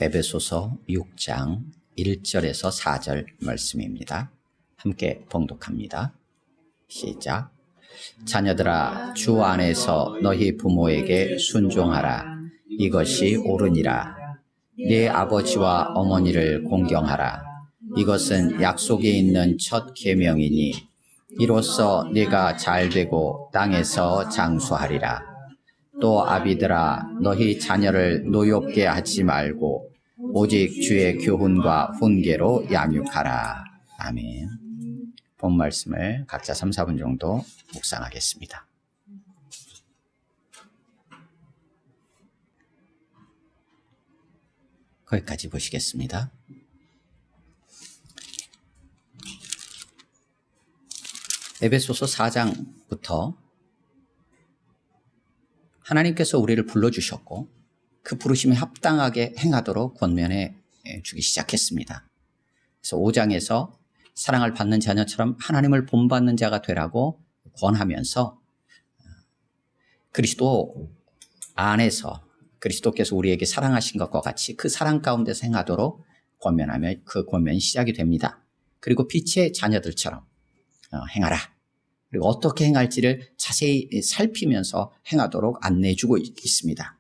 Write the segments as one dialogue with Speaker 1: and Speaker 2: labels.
Speaker 1: 에베소서 6장 1절에서 4절 말씀입니다. 함께 봉독합니다. 시작. 자녀들아, 주 안에서 너희 부모에게 순종하라. 이것이 옳으니라. 네 아버지와 어머니를 공경하라. 이것은 약속이 있는 첫 계명이니 이로써 네가 잘되고 땅에서 장수하리라. 또 아비들아, 너희 자녀를 노엽게 하지 말고 오직 주의 교훈과 훈계로 양육하라. 아멘. 본 말씀을 각자 3, 4분 정도 묵상하겠습니다. 거기까지 보시겠습니다. 에베소서 4장부터 하나님께서 우리를 불러주셨고 그 부르심에 합당하게 행하도록 권면해 주기 시작했습니다. 그래서 5장에서 사랑을 받는 자녀처럼 하나님을 본받는 자가 되라고 권하면서 그리스도 안에서 그리스도께서 우리에게 사랑하신 것과 같이 그 사랑 가운데서 행하도록 권면하며 그 권면이 시작이 됩니다. 그리고 빛의 자녀들처럼 행하라. 그리고 어떻게 행할지를 자세히 살피면서 행하도록 안내해주고 있습니다.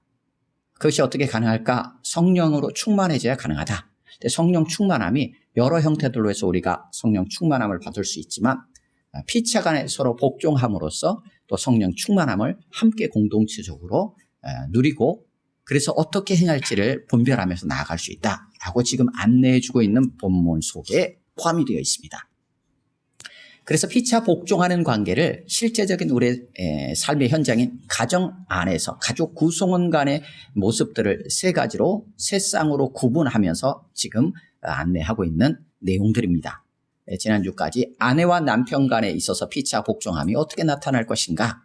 Speaker 1: 그것이 어떻게 가능할까? 성령으로 충만해져야 가능하다. 근데 성령 충만함이 여러 형태들로 해서 우리가 성령 충만함을 받을 수 있지만 피차 간에 서로 복종함으로써 또 성령 충만함을 함께 공동체적으로 누리고 그래서 어떻게 행할지를 분별하면서 나아갈 수 있다라고 지금 안내해주고 있는 본문 속에 포함이 되어 있습니다. 그래서 피차 복종하는 관계를 실제적인 우리의 삶의 현장인 가정 안에서 가족 구성원 간의 모습들을 세 가지로 세 쌍으로 구분하면서 지금 안내하고 있는 내용들입니다. 지난주까지 아내와 남편 간에 있어서 피차 복종함이 어떻게 나타날 것인가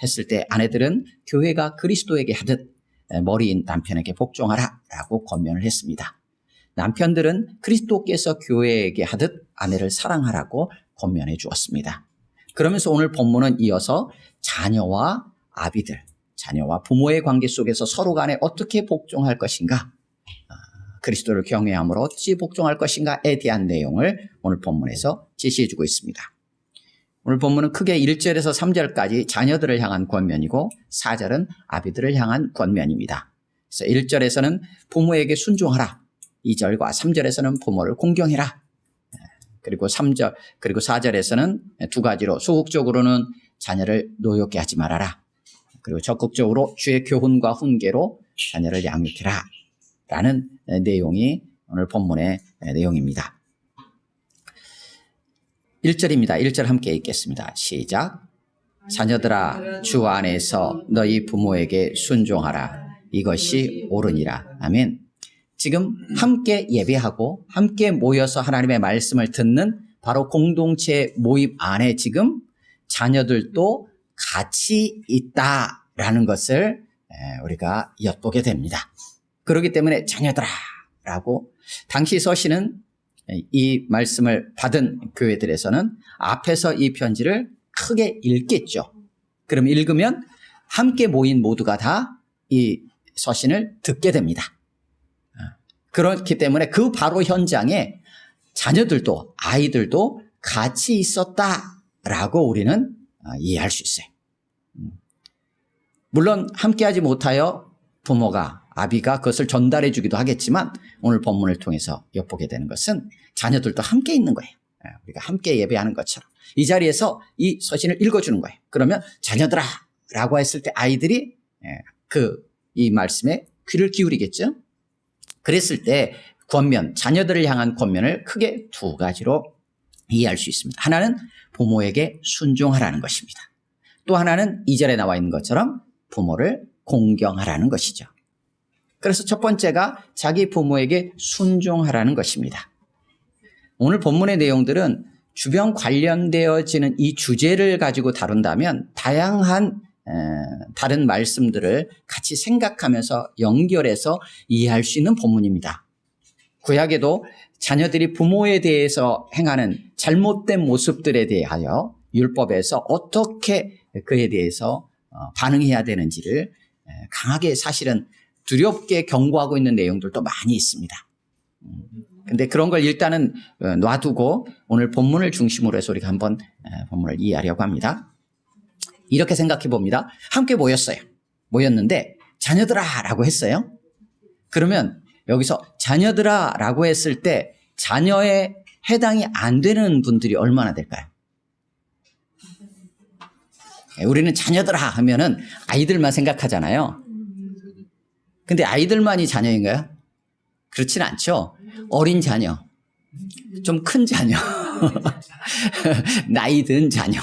Speaker 1: 했을 때 아내들은 교회가 그리스도에게 하듯 머리인 남편에게 복종하라 라고 권면을 했습니다. 남편들은 그리스도께서 교회에게 하듯 아내를 사랑하라고 권면해 주었습니다. 그러면서 오늘 본문은 이어서 자녀와 아비들, 자녀와 부모의 관계 속에서 서로 간에 어떻게 복종할 것인가, 그리스도를 경외함으로 어찌 복종할 것인가에 대한 내용을 오늘 본문에서 제시해 주고 있습니다. 오늘 본문은 크게 1절에서 3절까지 자녀들을 향한 권면이고 4절은 아비들을 향한 권면입니다. 그래서 1절에서는 부모에게 순종하라. 2절과 3절에서는 부모를 공경해라. 그리고 3절, 그리고 4절에서는 두 가지로 소극적으로는 자녀를 노엽게 하지 말아라. 그리고 적극적으로 주의 교훈과 훈계로 자녀를 양육해라. 라는 내용이 오늘 본문의 내용입니다. 1절입니다. 1절 함께 읽겠습니다. 시작. 자녀들아, 주 안에서 너희 부모에게 순종하라. 이것이 옳으니라. 아멘. 지금 함께 예배하고 함께 모여서 하나님의 말씀을 듣는 바로 공동체 모임 안에 지금 자녀들도 같이 있다라는 것을 우리가 엿보게 됩니다. 그렇기 때문에 자녀들아 라고 당시 서신은 이 말씀을 받은 교회들에서는 앞에서 이 편지를 크게 읽겠죠. 그럼 읽으면 함께 모인 모두가 다 이 서신을 듣게 됩니다. 그렇기 때문에 그 바로 현장에 자녀들도 아이들도 같이 있었다라고 우리는 이해할 수 있어요. 물론 함께하지 못하여 부모가 아비가 그것을 전달해 주기도 하겠지만 오늘 본문을 통해서 엿보게 되는 것은 자녀들도 함께 있는 거예요. 우리가 함께 예배하는 것처럼 이 자리에서 이 서신을 읽어주는 거예요. 그러면 자녀들아 라고 했을 때 아이들이 이 말씀에 귀를 기울이겠죠. 그랬을 때 권면, 자녀들을 향한 권면을 크게 두 가지로 이해할 수 있습니다. 하나는 부모에게 순종하라는 것입니다. 또 하나는 2절에 나와 있는 것처럼 부모를 공경하라는 것이죠. 그래서 첫 번째가 자기 부모에게 순종하라는 것입니다. 오늘 본문의 내용들은 주변 관련되어지는 이 주제를 가지고 다룬다면 다양한 다른 말씀들을 같이 생각하면서 연결해서 이해할 수 있는 본문입니다. 구약에도 자녀들이 부모에 대해서 행하는 잘못된 모습들에 대하여 율법에서 어떻게 그에 대해서 반응해야 되는지를 강하게 사실은 두렵게 경고하고 있는 내용들도 많이 있습니다. 근데 그런 걸 일단은 놔두고 오늘 본문을 중심으로 해서 우리가 한번 본문을 이해하려고 합니다. 이렇게 생각해 봅니다. 함께 모였어요. 모였는데 자녀들아 라고 했어요. 그러면 여기서 자녀들아 라고 했을 때 자녀에 해당이 안 되는 분들이 얼마나 될까요? 우리는 자녀들아 하면은 아이들만 생각하잖아요. 근데 아이들만이 자녀인가요? 그렇진 않죠. 어린 자녀, 좀 큰 자녀, 나이 든 자녀.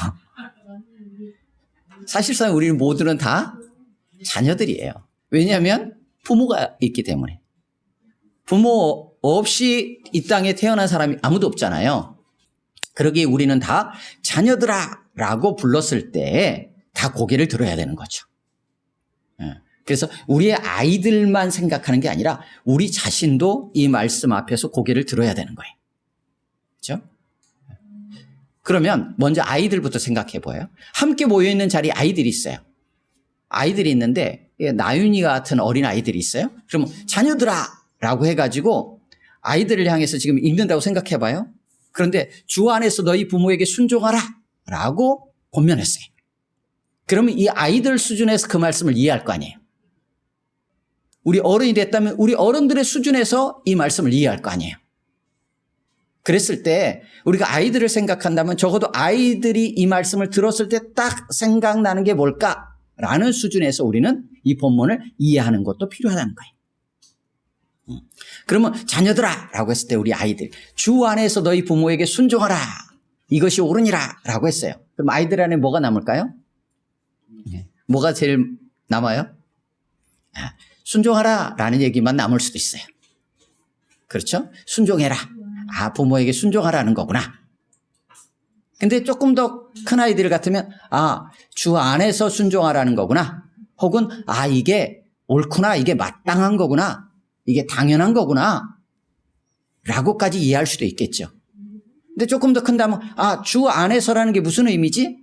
Speaker 1: 사실상 우리는 모두는 다 자녀들이에요. 왜냐하면 부모가 있기 때문에. 부모 없이 이 땅에 태어난 사람이 아무도 없잖아요. 그러기에 우리는 다 자녀들아 라고 불렀을 때 다 고개를 들어야 되는 거죠. 그래서 우리의 아이들만 생각하는 게 아니라 우리 자신도 이 말씀 앞에서 고개를 들어야 되는 거예요. 그렇죠? 그러면 먼저 아이들부터 생각해 보여요. 함께 모여있는 자리에 아이들이 있어요. 아이들이 있는데 나윤이 같은 어린 아이들이 있어요. 그러면 자녀들아 라고 해가지고 아이들을 향해서 지금 읽는다고 생각해 봐요. 그런데 주 안에서 너희 부모에게 순종하라 라고 권면했어요. 그러면 이 아이들 수준에서 그 말씀을 이해할 거 아니에요. 우리 어른이 됐다면 우리 어른들의 수준에서 이 말씀을 이해할 거 아니에요. 그랬을 때 우리가 아이들을 생각한다면 적어도 아이들이 이 말씀을 들었을 때 딱 생각나는 게 뭘까라는 수준에서 우리는 이 본문을 이해하는 것도 필요하다는 거예요. 그러면 자녀들아 라고 했을 때 우리 아이들 주 안에서 너희 부모에게 순종하라 이것이 옳으니라 라고 했어요. 그럼 아이들 안에 뭐가 남을까요? 뭐가 제일 남아요? 순종하라 라는 얘기만 남을 수도 있어요. 그렇죠? 순종해라. 부모에게 순종하라는 거구나. 근데 조금 더 큰 아이들 같으면 주 안에서 순종하라는 거구나. 혹은 이게 옳구나. 이게 마땅한 거구나. 이게 당연한 거구나. 라고까지 이해할 수도 있겠죠. 근데 조금 더 큰다면 주 안에서라는 게 무슨 의미지?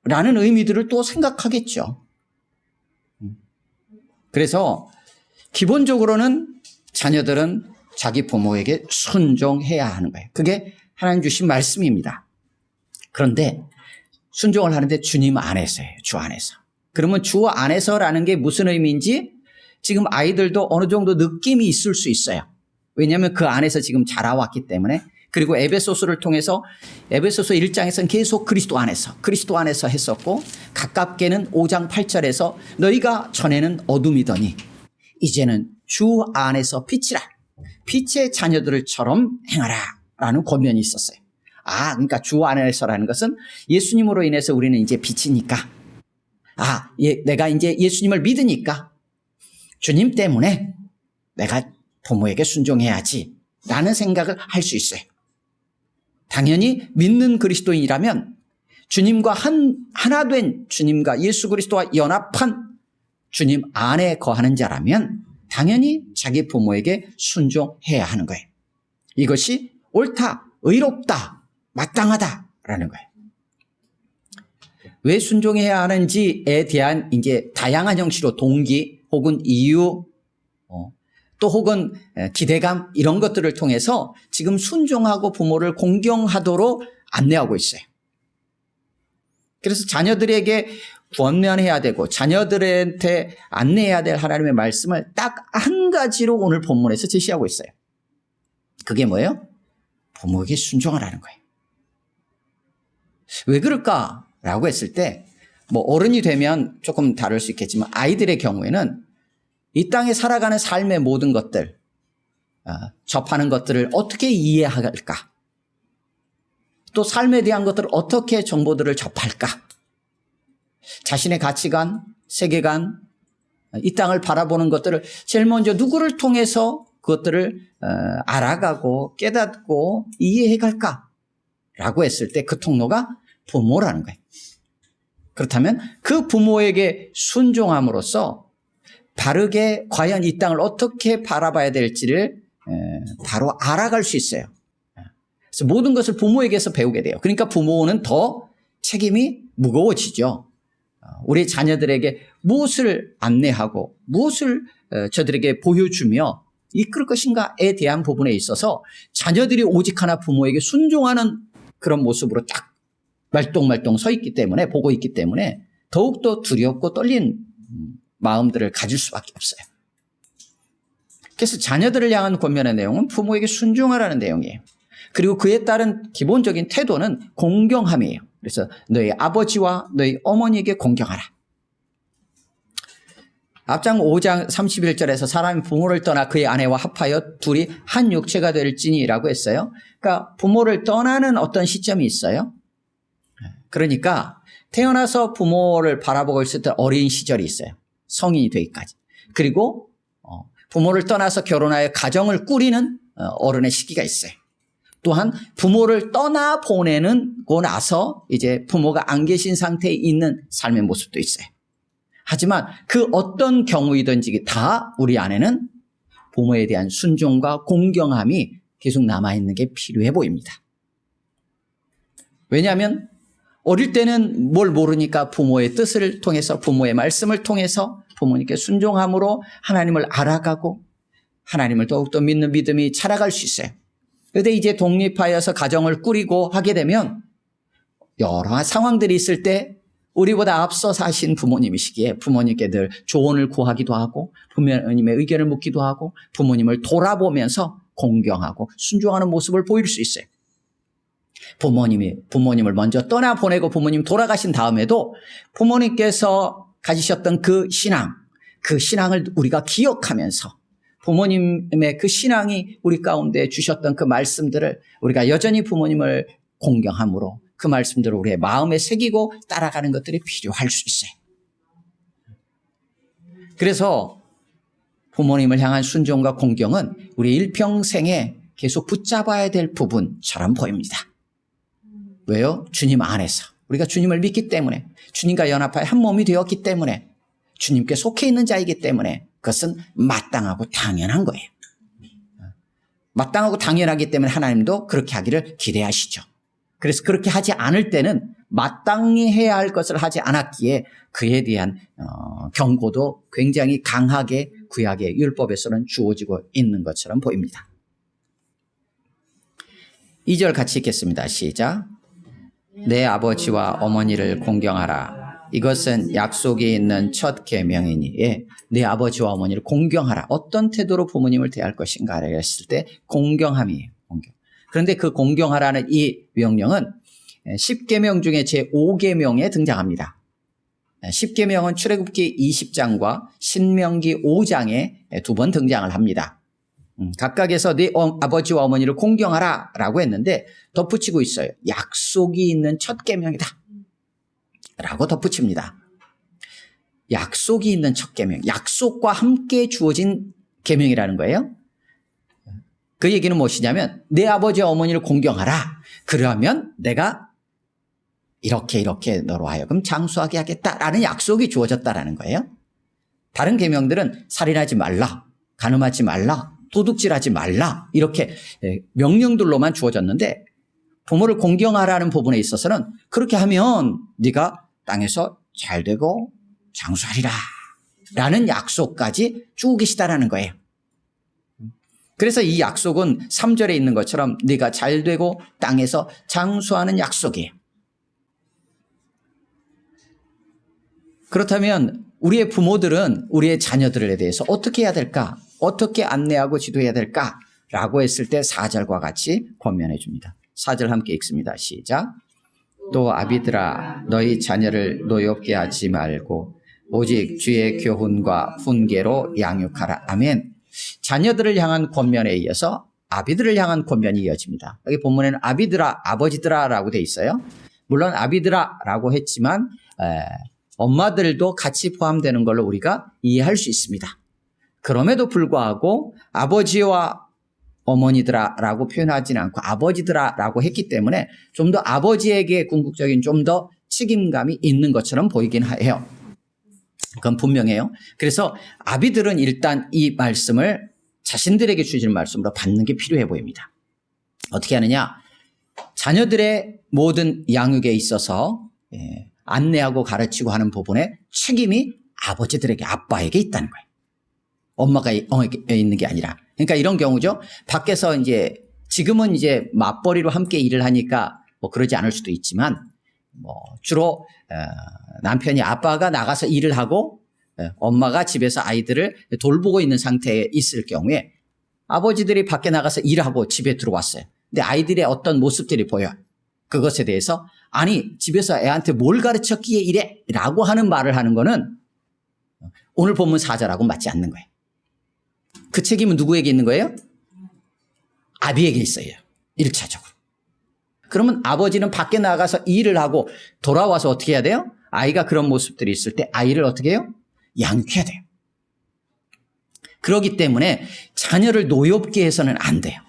Speaker 1: 라는 의미들을 또 생각하겠죠. 그래서 기본적으로는 자녀들은 자기 부모에게 순종해야 하는 거예요. 그게 하나님 주신 말씀입니다. 그런데 순종을 하는데 주님 안에서예요. 주 안에서. 그러면 주 안에서라는 게 무슨 의미인지 지금 아이들도 어느 정도 느낌이 있을 수 있어요. 왜냐하면 그 안에서 지금 자라왔기 때문에. 그리고 에베소서를 통해서 에베소서 1장에서는 계속 그리스도 안에서 했었고 가깝게는 5장 8절에서 너희가 전에는 어둠이더니 이제는 주 안에서 빛이라 빛의 자녀들처럼 행하라 라는 권면이 있었어요. 그러니까 주 안에서라는 것은 예수님으로 인해서 우리는 이제 빛이니까 내가 이제 예수님을 믿으니까 주님 때문에 내가 부모에게 순종해야지 라는 생각을 할 수 있어요. 당연히 믿는 그리스도인이라면 주님과 하나 된 주님과 예수 그리스도와 연합한 주님 안에 거하는 자라면 당연히 자기 부모에게 순종해야 하는 거예요. 이것이 옳다, 의롭다, 마땅하다라는 거예요. 왜 순종해야 하는지에 대한 이제 다양한 형식으로 동기 혹은 이유 또 혹은 기대감 이런 것들을 통해서 지금 순종하고 부모를 공경하도록 안내하고 있어요. 그래서 자녀들에게 권면해야 되고 자녀들한테 안내해야 될 하나님의 말씀을 딱 한 가지로 오늘 본문에서 제시하고 있어요. 그게 뭐예요? 부모에게 순종하라는 거예요. 왜 그럴까라고 했을 때 어른이 되면 조금 다를 수 있겠지만 아이들의 경우에는 이 땅에 살아가는 삶의 모든 것들, 접하는 것들을 어떻게 이해할까? 또 삶에 대한 것들을 어떻게 정보들을 접할까? 자신의 가치관, 세계관, 이 땅을 바라보는 것들을 제일 먼저 누구를 통해서 그것들을 알아가고 깨닫고 이해해갈까? 라고 했을 때 그 통로가 부모라는 거예요. 그렇다면 그 부모에게 순종함으로써 바르게 과연 이 땅을 어떻게 바라봐야 될지를 바로 알아갈 수 있어요. 그래서 모든 것을 부모에게서 배우게 돼요. 그러니까 부모는 더 책임이 무거워지죠. 우리 자녀들에게 무엇을 안내하고 무엇을 저들에게 보여주며 이끌 것인가에 대한 부분에 있어서 자녀들이 오직 하나 부모에게 순종하는 그런 모습으로 딱 말똥말똥 서 있기 때문에, 보고 있기 때문에 더욱더 두렵고 떨린 마음들을 가질 수밖에 없어요. 그래서 자녀들을 향한 권면의 내용은 부모에게 순종하라는 내용이에요. 그리고 그에 따른 기본적인 태도는 공경함이에요. 그래서 너희 아버지와 너희 어머니에게 공경하라. 앞장 5장 31절에서 사람이 부모를 떠나 그의 아내와 합하여 둘이 한 육체가 될지니라고 했어요. 그러니까 부모를 떠나는 어떤 시점이 있어요. 그러니까 태어나서 부모를 바라보고 있을 때 어린 시절이 있어요. 성인이 되기까지. 그리고 부모를 떠나서 결혼하여 가정을 꾸리는 어른의 시기가 있어요. 또한 부모를 떠나 보내고 나서 이제 부모가 안 계신 상태에 있는 삶의 모습도 있어요. 하지만 그 어떤 경우이든지 다 우리 안에는 부모에 대한 순종과 공경함이 계속 남아있는 게 필요해 보입니다. 왜냐하면 어릴 때는 뭘 모르니까 부모의 뜻을 통해서, 부모의 말씀을 통해서 부모님께 순종함으로 하나님을 알아가고 하나님을 더욱더 믿는 믿음이 자라갈 수 있어요. 그런데 이제 독립하여서 가정을 꾸리고 하게 되면 여러 상황들이 있을 때 우리보다 앞서 사신 부모님이시기에 부모님께 늘 조언을 구하기도 하고 부모님의 의견을 묻기도 하고 부모님을 돌아보면서 공경하고 순종하는 모습을 보일 수 있어요. 부모님을 먼저 떠나보내고 부모님 돌아가신 다음에도 부모님께서 가지셨던 그 신앙을 우리가 기억하면서 부모님의 그 신앙이 우리 가운데 주셨던 그 말씀들을 우리가 여전히 부모님을 공경함으로 그 말씀들을 우리의 마음에 새기고 따라가는 것들이 필요할 수 있어요. 그래서 부모님을 향한 순종과 공경은 우리 일평생에 계속 붙잡아야 될 부분처럼 보입니다. 왜요? 주님 안에서. 우리가 주님을 믿기 때문에, 주님과 연합하여 한 몸이 되었기 때문에, 주님께 속해 있는 자이기 때문에 그것은 마땅하고 당연한 거예요. 마땅하고 당연하기 때문에 하나님도 그렇게 하기를 기대하시죠. 그래서 그렇게 하지 않을 때는 마땅히 해야 할 것을 하지 않았기에 그에 대한 경고도 굉장히 강하게 구약의 율법에서는 주어지고 있는 것처럼 보입니다. 2절 같이 읽겠습니다. 시작. 내 아버지와 어머니를 공경하라. 이것은 약속이 있는 첫 계명이니. 내 아버지와 어머니를 공경하라. 어떤 태도로 부모님을 대할 것인가를 했을 때 공경함이에요. 공경. 그런데 그 공경하라는 이 명령은 10계명 중에 제5계명에 등장합니다. 10계명은 출애굽기 20장과 신명기 5장에 두 번 등장을 합니다. 각각에서 네 아버지와 어머니를 공경하라 라고 했는데 덧붙이고 있어요. 약속이 있는 첫 계명이다 라고 덧붙입니다. 약속이 있는 첫 계명, 약속과 함께 주어진 계명이라는 거예요. 그 얘기는 무엇이냐면 내 아버지와 어머니를 공경하라. 그러면 내가 이렇게 너로 하여금 장수하게 하겠다라는 약속이 주어졌다라는 거예요. 다른 계명들은 살인하지 말라, 간음하지 말라, 도둑질하지 말라 이렇게 명령들로만 주어졌는데 부모를 공경하라는 부분에 있어서는 그렇게 하면 네가 땅에서 잘되고 장수하리라 라는 약속까지 주고 계시다라는 거예요. 그래서 이 약속은 3절에 있는 것처럼 네가 잘되고 땅에서 장수하는 약속이에요. 그렇다면 우리의 부모들은 우리의 자녀들에 대해서 어떻게 해야 될까? 어떻게 안내하고 지도해야 될까? 라고 했을 때 4절과 같이 권면해 줍니다. 4절 함께 읽습니다. 시작. 또 아비들아 너희 자녀를 노엽게 하지 말고 오직 주의 교훈과 훈계로 양육하라. 아멘. 자녀들을 향한 권면에 이어서 아비들을 향한 권면이 이어집니다. 여기 본문에는 아비들아, 아버지들아 라고 돼 있어요. 물론 아비들아 라고 했지만 엄마들도 같이 포함되는 걸로 우리가 이해할 수 있습니다. 그럼에도 불구하고 아버지와 어머니들아 라고 표현하지는 않고 아버지들아 라고 했기 때문에 좀 더 아버지에게 궁극적인 좀 더 책임감이 있는 것처럼 보이긴 해요. 그건 분명해요. 그래서 아비들은 일단 이 말씀을 자신들에게 주시는 말씀으로 받는 게 필요해 보입니다. 어떻게 하느냐? 자녀들의 모든 양육에 있어서 안내하고 가르치고 하는 부분에 책임이 아버지들에게, 아빠에게 있다는 거예요. 엄마가 있는 게 아니라. 그러니까 이런 경우죠. 밖에서 이제 지금은 이제 맞벌이로 함께 일을 하니까 뭐 그러지 않을 수도 있지만 뭐 주로 남편이 아빠가 나가서 일을 하고 엄마가 집에서 아이들을 돌보고 있는 상태에 있을 경우에 아버지들이 밖에 나가서 일하고 집에 들어왔어요. 근데 아이들의 어떤 모습들이 보여요. 그것에 대해서 아니 집에서 애한테 뭘 가르쳤기에 이래? 라고 하는 말을 하는 거는 오늘 본문 4절하고 맞지 않는 거예요. 그 책임은 누구에게 있는 거예요? 아비에게 있어요. 1차적으로. 그러면 아버지는 밖에 나가서 일을 하고 돌아와서 어떻게 해야 돼요? 아이가 그런 모습들이 있을 때 아이를 어떻게 해요? 양육해야 돼요. 그렇기 때문에 자녀를 노엽게 해서는 안 돼요.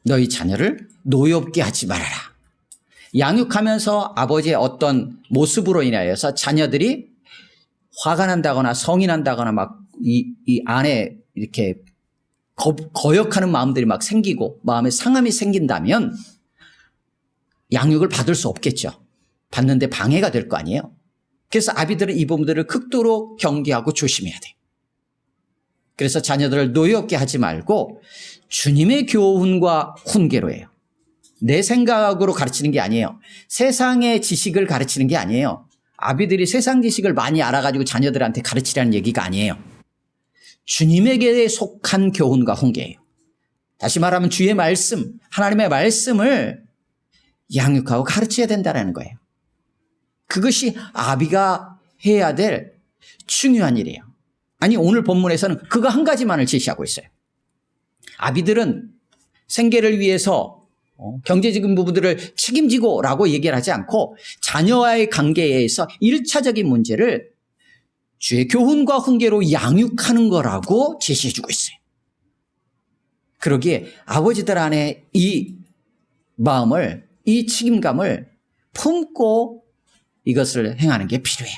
Speaker 1: 너희 자녀를 노엽게 하지 말아라. 양육하면서 아버지의 어떤 모습으로 인하여서 자녀들이 화가 난다거나 성이 난다거나 막 이 안에 이렇게 거역하는 마음들이 막 생기고 마음에 상함이 생긴다면 양육을 받을 수 없겠죠. 받는데 방해가 될 거 아니에요. 그래서 아비들은 이 부분들을 극도로 경계하고 조심해야 돼요. 그래서 자녀들을 노엽게 하지 말고 주님의 교훈과 훈계로 해요. 내 생각으로 가르치는 게 아니에요. 세상의 지식을 가르치는 게 아니에요. 아비들이 세상 지식을 많이 알아가지고 자녀들한테 가르치라는 얘기가 아니에요. 주님에게 속한 교훈과 훈계예요. 다시 말하면 주의 말씀, 하나님의 말씀을 양육하고 가르쳐야 된다는 거예요. 그것이 아비가 해야 될 중요한 일이에요. 아니 오늘 본문에서는 그거 한 가지만을 제시하고 있어요. 아비들은 생계를 위해서 경제적인 부분들을 책임지고 라고 얘기를 하지 않고 자녀와의 관계에서 1차적인 문제를 주의 교훈과 훈계로 양육하는 거라고 제시해 주고 있어요. 그러기에 아버지들 안에 이 마음을, 이 책임감을 품고 이것을 행하는 게 필요해요.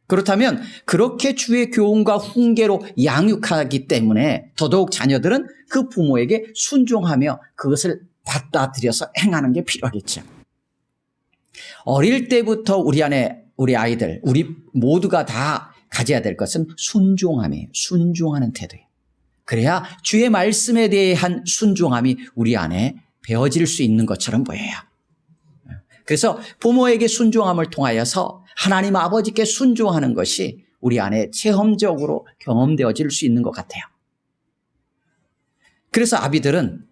Speaker 1: 그렇다면 그렇게 주의 교훈과 훈계로 양육하기 때문에 더더욱 자녀들은 그 부모에게 순종하며 그것을 받아들여서 행하는 게 필요하겠죠. 어릴 때부터 우리 안에 우리 아이들, 우리 모두가 다 가져야 될 것은 순종함이에요. 순종하는 태도예요. 그래야 주의 말씀에 대한 순종함이 우리 안에 배어질 수 있는 것처럼 보여요. 그래서 부모에게 순종함을 통하여서 하나님 아버지께 순종하는 것이 우리 안에 체험적으로 경험되어질 수 있는 것 같아요. 그래서 아비들은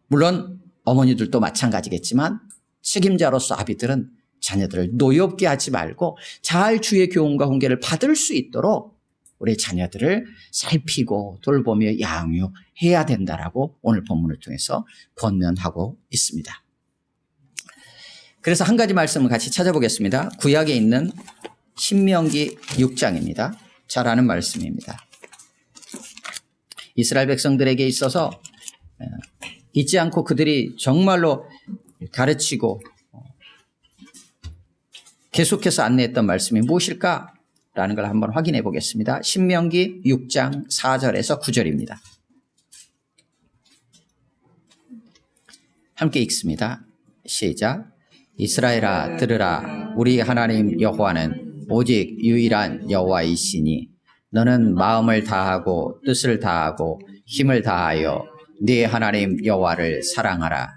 Speaker 1: 물론 어머니들도 마찬가지겠지만 책임자로서 아비들은 자녀들을 노엽게 하지 말고 잘 주의 교훈과 훈계를 받을 수 있도록 우리 자녀들을 살피고 돌보며 양육해야 된다라고 오늘 본문을 통해서 권면하고 있습니다. 그래서 한 가지 말씀을 같이 찾아보겠습니다. 구약에 있는 신명기 6장입니다. 잘 아는 말씀입니다. 이스라엘 백성들에게 있어서 잊지 않고 그들이 정말로 가르치고 계속해서 안내했던 말씀이 무엇일까라는 걸 한번 확인해 보겠습니다. 신명기 6장 4절에서 9절입니다. 함께 읽습니다. 시작. 이스라엘아 들으라. 우리 하나님 여호와는 오직 유일한 여호와이시니 너는 마음을 다하고 뜻을 다하고 힘을 다하여 네 하나님 여호와를 사랑하라.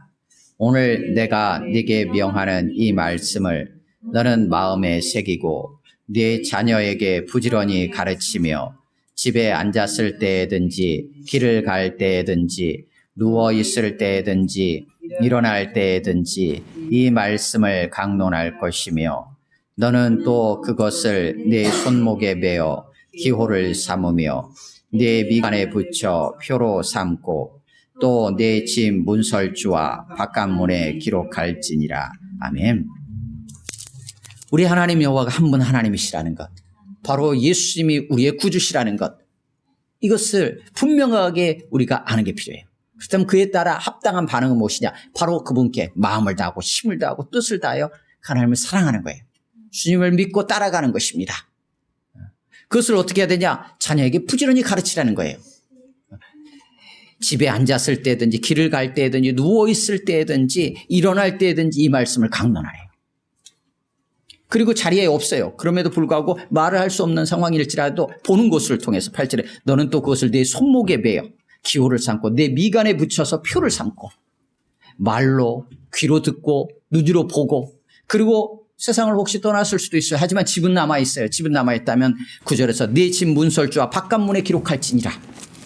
Speaker 1: 오늘 내가 네게 명하는 이 말씀을 너는 마음에 새기고 네 자녀에게 부지런히 가르치며 집에 앉았을 때든지 길을 갈 때든지 누워 있을 때든지 일어날 때든지 이 말씀을 강론할 것이며 너는 또 그것을 네 손목에 매어 기호를 삼으며 네 미간에 붙여 표로 삼고 또 내 집 문설주와 바깥문에 기록할지니라. 아멘. 우리 하나님 여호와가 한 분 하나님이시라는 것, 바로 예수님이 우리의 구주시라는 것, 이것을 분명하게 우리가 아는 게 필요해요. 그렇다면 그에 따라 합당한 반응은 무엇이냐? 바로 그분께 마음을 다하고 힘을 다하고 뜻을 다하여 하나님을 사랑하는 거예요. 주님을 믿고 따라가는 것입니다. 그것을 어떻게 해야 되냐? 자녀에게 부지런히 가르치라는 거예요. 집에 앉았을 때든지 길을 갈 때든지 누워있을 때든지 일어날 때든지 이 말씀을 강론하래요. 그리고 자리에 없어요. 그럼에도 불구하고 말을 할 수 없는 상황일지라도 보는 곳을 통해서 8절에 너는 또 그것을 내 손목에 베어 기호를 삼고 내 미간에 붙여서 표를 삼고 말로 귀로 듣고 눈으로 보고 그리고 세상을 혹시 떠났을 수도 있어요. 하지만 집은 남아있어요. 집은 남아있다면 9절에서 내 집 문설주와 바깥문에 기록할지니라.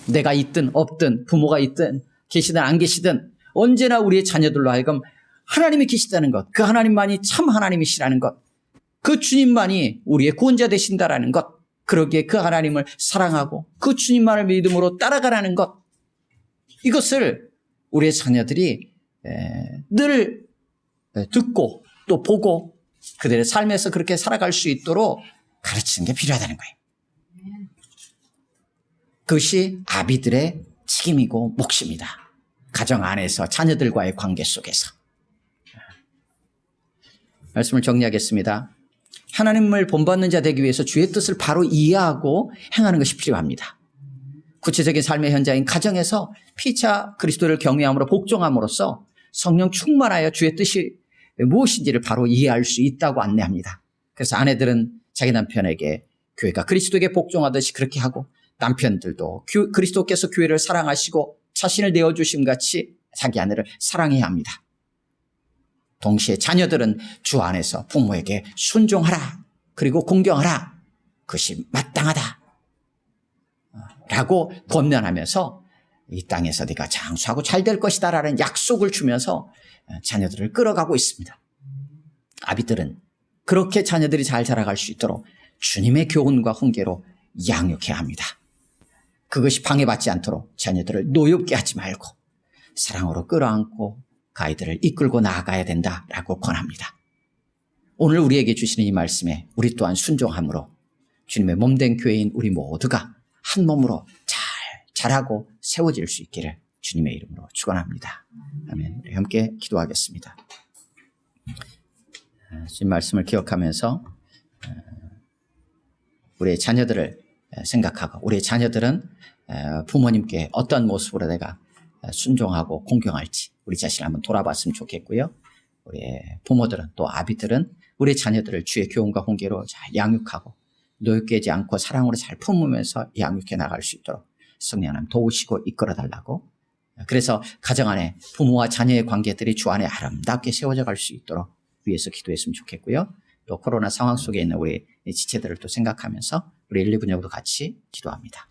Speaker 1: 내가 있든 없든 부모가 있든 계시든 안 계시든 언제나 우리의 자녀들로 하여금 하나님이 계시다는 것, 그 하나님만이 참 하나님이시라는 것, 그 주님만이 우리의 구원자 되신다라는 것, 그러기에 그 하나님을 사랑하고 그 주님만을 믿음으로 따라가라는 것, 이것을 우리의 자녀들이 늘 듣고 또 보고 그들의 삶에서 그렇게 살아갈 수 있도록 가르치는 게 필요하다는 거예요. 그것이 아비들의 책임이고 몫입니다. 가정 안에서 자녀들과의 관계 속에서. 말씀을 정리하겠습니다. 하나님을 본받는 자 되기 위해서 주의 뜻을 바로 이해하고 행하는 것이 필요합니다. 구체적인 삶의 현장인 가정에서 피차 그리스도를 경외함으로 복종함으로써 성령 충만하여 주의 뜻이 무엇인지를 바로 이해할 수 있다고 안내합니다. 그래서 아내들은 자기 남편에게 교회가 그리스도에게 복종하듯이 그렇게 하고 남편들도 그리스도께서 교회를 사랑하시고 자신을 내어주심 같이 자기 아내를 사랑해야 합니다. 동시에 자녀들은 주 안에서 부모에게 순종하라 그리고 공경하라 그것이 마땅하다 라고 권면하면서 이 땅에서 네가 장수하고 잘 될 것이다 라는 약속을 주면서 자녀들을 끌어가고 있습니다. 아비들은 그렇게 자녀들이 잘 자라갈 수 있도록 주님의 교훈과 훈계로 양육해야 합니다. 그것이 방해받지 않도록 자녀들을 노엽게 하지 말고 사랑으로 끌어안고 그 아이들을 이끌고 나아가야 된다라고 권합니다. 오늘 우리에게 주시는 이 말씀에 우리 또한 순종함으로 주님의 몸된 교회인 우리 모두가 한 몸으로 잘 자라고 세워질 수 있기를 주님의 이름으로 축원합니다. 아멘. 우리 함께 기도하겠습니다. 주님 말씀을 기억하면서 우리의 자녀들을 생각하고 우리의 자녀들은 부모님께 어떤 모습으로 내가 순종하고 공경할지 우리 자신을 한번 돌아봤으면 좋겠고요. 우리의 부모들은 또 아비들은 우리의 자녀들을 주의 교훈과 훈계로 잘 양육하고 노엽게 하지 않고 사랑으로 잘 품으면서 양육해 나갈 수 있도록 성령 하나님 도우시고 이끌어달라고, 그래서 가정 안에 부모와 자녀의 관계들이 주 안에 아름답게 세워져 갈 수 있도록 위해서 기도했으면 좋겠고요. 또 코로나 상황 속에 있는 우리 지체들을 또 생각하면서 우리 1, 2분야도 같이 기도합니다.